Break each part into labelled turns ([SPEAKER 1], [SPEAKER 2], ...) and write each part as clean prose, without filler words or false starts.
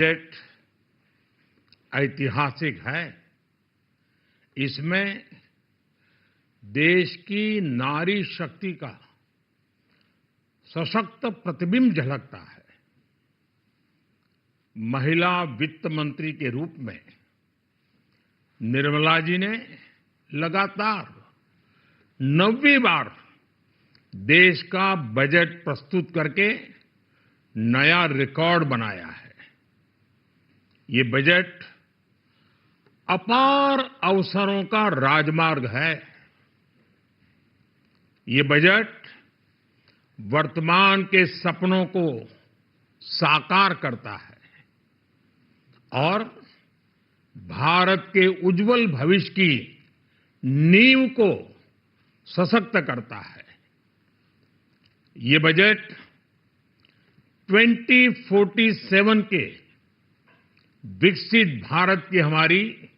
[SPEAKER 1] Budget ऐतिहासिक है। इसमें देश की नारी शक्ति का सशक्त प्रतिबिंब झलकता है। महिला वित्त मंत्री के रूप में निर्मला जी ने लगातार 9वीं बार देश का बजट प्रस्तुत करके नया रिकॉर्ड बनाया है। ये बजट अपार अवसरों का राजमार्ग है। ये बजट वर्तमान के सपनों को साकार करता है और भारत के उज्जवल भविष्य की नींव को सशक्त करता है। ये बजट 2047 के विकसित भारत की हमारी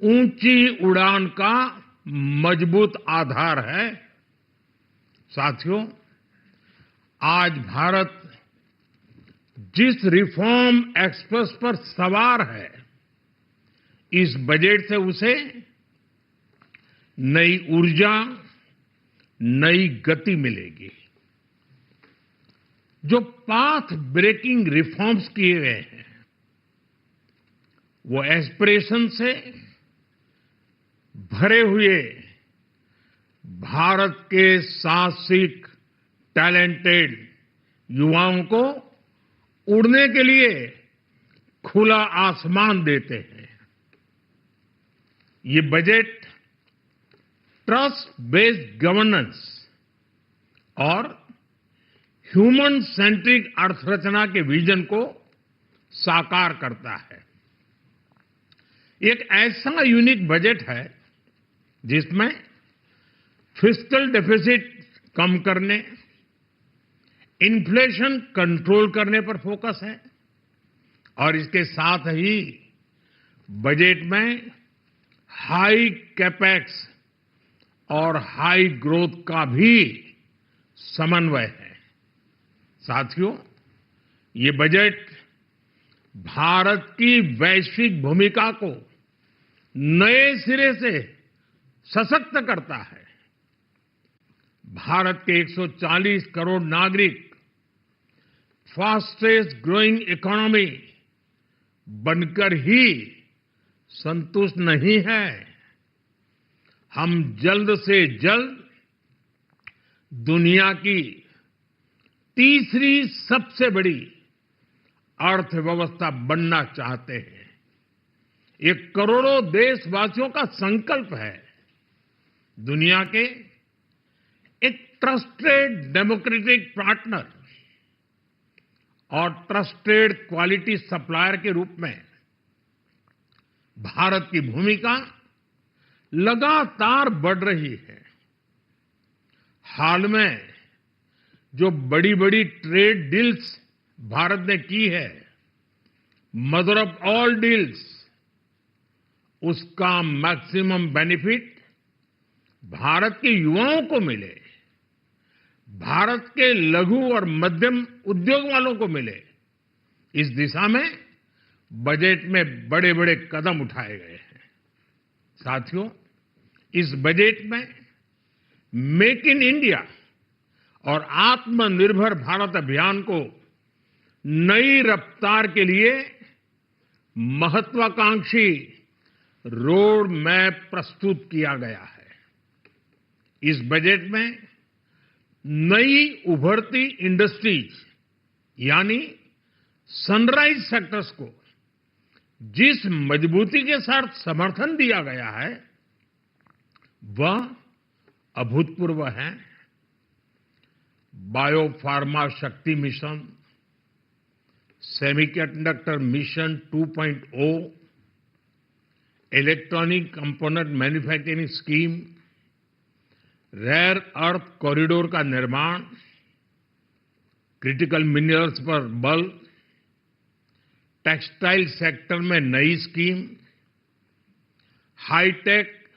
[SPEAKER 1] ऊंची उड़ान का मजबूत आधार है। साथियों, आज भारत जिस रिफॉर्म एक्सप्रेस पर सवार है, इस बजट से उसे नई ऊर्जा, नई गति मिलेगी। जो पाथ ब्रेकिंग रिफॉर्म्स किए गए हैं, वो एस्पिरेशन से भरे हुए भारत के साहसिक, टैलेंटेड युवाओं को उड़ने के लिए खुला आसमान देते हैं। ये बजट ट्रस्ट बेस्ड गवर्नेंस और ह्यूमन सेंट्रिक अर्थरचना के विजन को साकार करता है। एक ऐसा यूनिक बजट है जिसमें फिस्कल डेफिसिट कम करने, इन्फ्लेशन कंट्रोल करने पर फोकस है और इसके साथ ही बजट में हाई कैपेक्स और हाई ग्रोथ का भी समन्वय है। साथियों, ये बजट भारत की वैश्विक भूमिका को नए सिरे से सशक्त करता है। भारत के 140 करोड़ नागरिक फास्टेस्ट ग्रोइंग इकोनॉमी बनकर ही संतुष्ट नहीं है। हम जल्द से जल्द दुनिया की तीसरी सबसे बड़ी अर्थव्यवस्था बनना चाहते हैं। ये करोड़ों देशवासियों का संकल्प है। दुनिया के एक ट्रस्टेड डेमोक्रेटिक पार्टनर और ट्रस्टेड क्वालिटी सप्लायर के रूप में भारत की भूमिका लगातार बढ़ रही है। हाल में जो बड़ी-बड़ी ट्रेड डील्स भारत ने की है, मदर ऑफ ऑल डील्स, उसका मैक्सिमम बेनिफिट भारत के युवाओं को मिले, भारत के लघु और मध्यम उद्योग वालों को मिले। इस दिशा में बजट में बड़े-बड़े कदम उठाए गए हैं। साथियों, इस बजट में मेक इन इंडिया और आत्मनिर्भर भारत अभियान को नई रफ्तार के लिए महत्वाकांक्षी रोड मैप प्रस्तुत किया गया है। इस बजट में नई उभरती इंडस्ट्रीज यानी सनराइज सेक्टर्स को जिस मजबूती के साथ समर्थन दिया गया है, वह अभूतपूर्व है। Bio pharma Shakti mission, semiconductor mission 2.0, electronic component manufacturing scheme, rare earth corridor का निर्माण, क्रिटिकल मिनरल्स पर बल, टेक्सटाइल सेक्टर में नई स्कीम, हाईटेक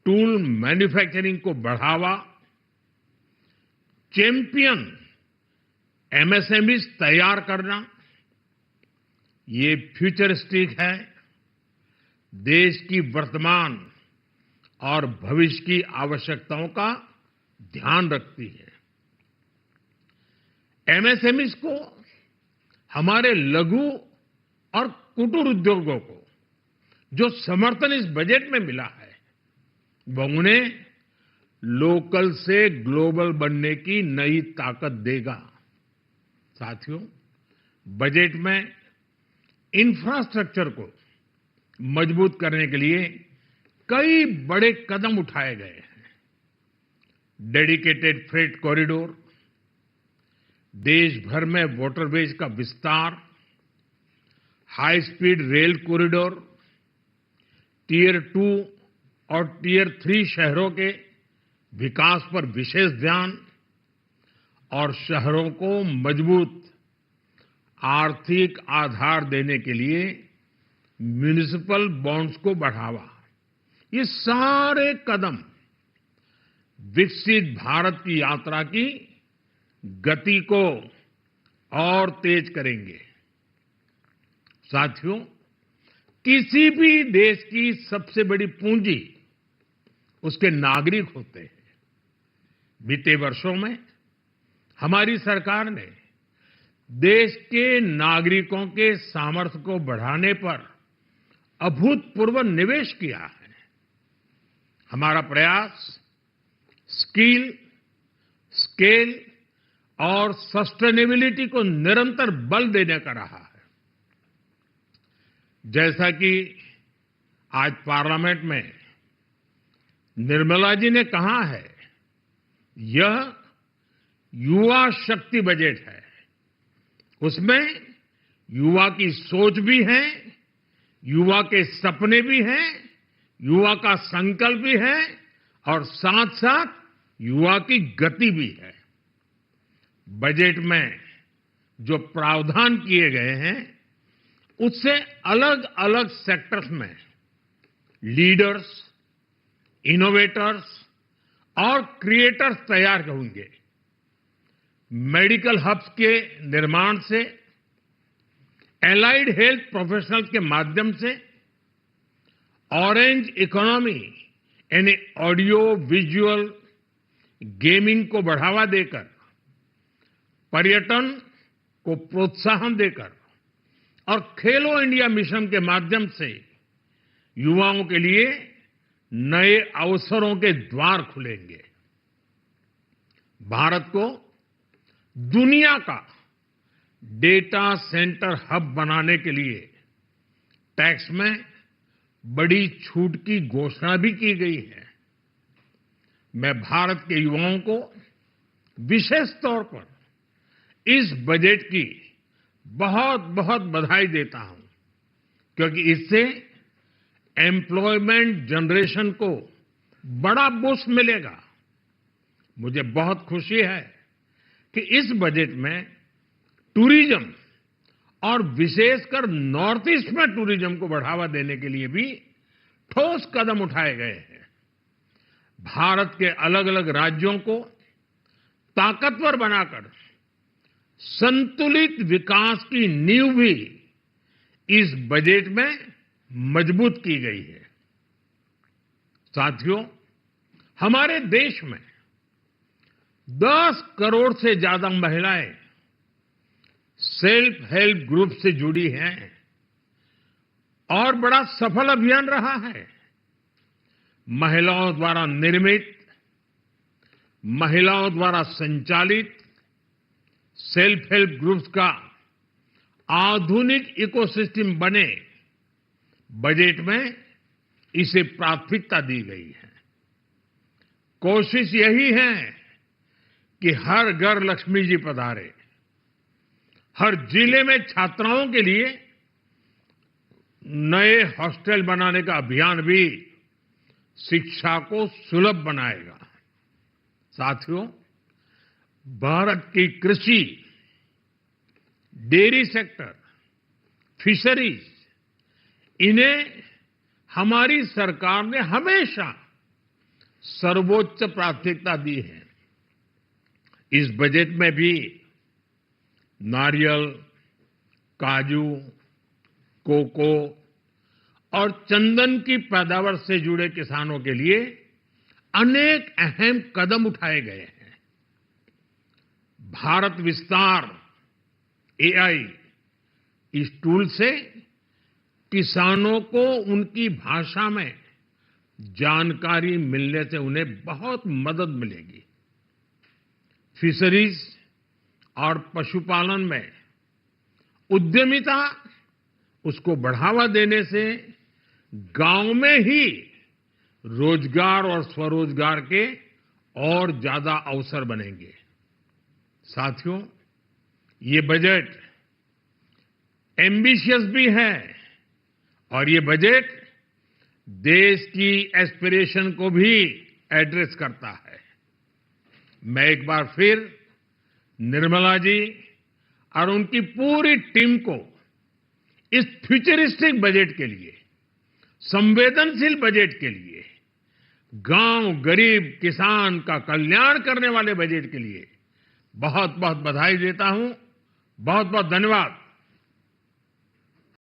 [SPEAKER 1] टूल मैन्युफैक्चरिंग को बढ़ावा, चैंपियन एमएसएमईज तैयार करना, ये फ्यूचरिस्टिक है, देश की वर्तमान और भविष्य की आवश्यकताओं का ध्यान रखती है। एमएसएमईज को, हमारे लघु और कुटीर उद्योगों को जो समर्थन इस बजट में मिला है, वो उन्हें लोकल से ग्लोबल बनने की नई ताकत देगा। साथियों, बजट में इंफ्रास्ट्रक्चर को मजबूत करने के लिए कई बड़े कदम उठाए गए हैं। डेडिकेटेड फ्रेट कॉरिडोर, देश भर में वाटरवेज का विस्तार, high speed rail corridor, tier 2 और टियर 3 शहरों के विकास पर विशेष ध्यान और शहरों को मजबूत आर्थिक आधार देने के लिए म्युनिसिपल बॉन्ड्स को बढ़ावा, ये सारे कदम विकसित भारत की यात्रा की गति को और तेज करेंगे। साथियों, किसी भी देश की सबसे बड़ी पूंजी उसके नागरिक होते हैं। बीते वर्षों में हमारी सरकार ने देश के नागरिकों के सामर्थ्य को बढ़ाने पर अभूतपूर्व निवेश किया है। हमारा प्रयास स्किल, स्केल और सस्टेनेबिलिटी को निरंतर बल देने का रहा है। जैसा कि आज पार्लियामेंट में निर्मला जी ने कहा है, यह युवा शक्ति बजट है। उसमें युवा की सोच भी है, युवा के सपने भी हैं, युवा का संकल्प भी है और साथ साथ युवा की गति भी है। बजट में जो प्रावधान किए गए हैं, उससे अलग अलग सेक्टर्स में लीडर्स, इनोवेटर्स और क्रिएटर्स तैयार होंगे। मेडिकल हब्स के निर्माण से, एलाइड हेल्थ प्रोफेशनल्स के माध्यम से, ऑरेंज इकोनॉमी यानी ऑडियो विजुअल गेमिंग को बढ़ावा देकर, पर्यटन को प्रोत्साहन देकर और खेलो इंडिया मिशन के माध्यम से युवाओं के लिए नए अवसरों के द्वार खुलेंगे। भारत को दुनिया का डेटा सेंटर हब बनाने के लिए टैक्स में बड़ी छूट की घोषणा भी की गई है। मैं भारत के युवाओं को विशेष तौर पर इस बजट की बहुत बहुत बधाई देता हूं, क्योंकि इससे एम्प्लॉयमेंट जनरेशन को बड़ा बूस्ट मिलेगा। मुझे बहुत खुशी है कि इस बजट में टूरिज्म और विशेषकर नॉर्थ ईस्ट में टूरिज्म को बढ़ावा देने के लिए भी ठोस कदम उठाए गए हैं। भारत के अलग अलग राज्यों को ताकतवर बनाकर संतुलित विकास की नींव भी इस बजट में मजबूत की गई है। साथियों, हमारे देश में 10 करोड़ से ज्यादा महिलाएं सेल्फ हेल्प ग्रुप से जुड़ी हैं और बड़ा सफल अभियान रहा है। महिलाओं द्वारा निर्मित, महिलाओं द्वारा संचालित सेल्फ हेल्प ग्रुप्स का आधुनिक इकोसिस्टम बने, बजट में इसे प्राथमिकता दी गई है। कोशिश यही है कि हर घर लक्ष्मी जी पधारे। हर जिले में छात्राओं के लिए नए हॉस्टल बनाने का अभियान भी शिक्षा को सुलभ बनाएगा। साथियों, भारत की कृषि, डेयरी सेक्टर, फिशरीज, इन्हें हमारी सरकार ने हमेशा सर्वोच्च प्राथमिकता दी है। इस बजट में भी नारियल, काजू, कोको और चंदन की पैदावार से जुड़े किसानों के लिए अनेक अहम कदम उठाए गए हैं। भारत विस्तार एआई इस टूल से किसानों को उनकी भाषा में जानकारी मिलने से उन्हें बहुत मदद मिलेगी। फिशरीज और पशुपालन में उद्यमिता उसको बढ़ावा देने से गांव में ही रोजगार और स्वरोजगार के और ज्यादा अवसर बनेंगे। साथियों, ये बजट एम्बिशियस भी है और ये बजट देश की एस्पिरेशन को भी एड्रेस करता है। मैं एक बार फिर निर्मला जी और उनकी पूरी टीम को इस फ्यूचरिस्टिक बजट के लिए, संवेदनशील बजट के लिए, गांव, गरीब, किसान का कल्याण करने वाले बजट के लिए बहुत बहुत बधाई देता हूं। बहुत बहुत धन्यवाद।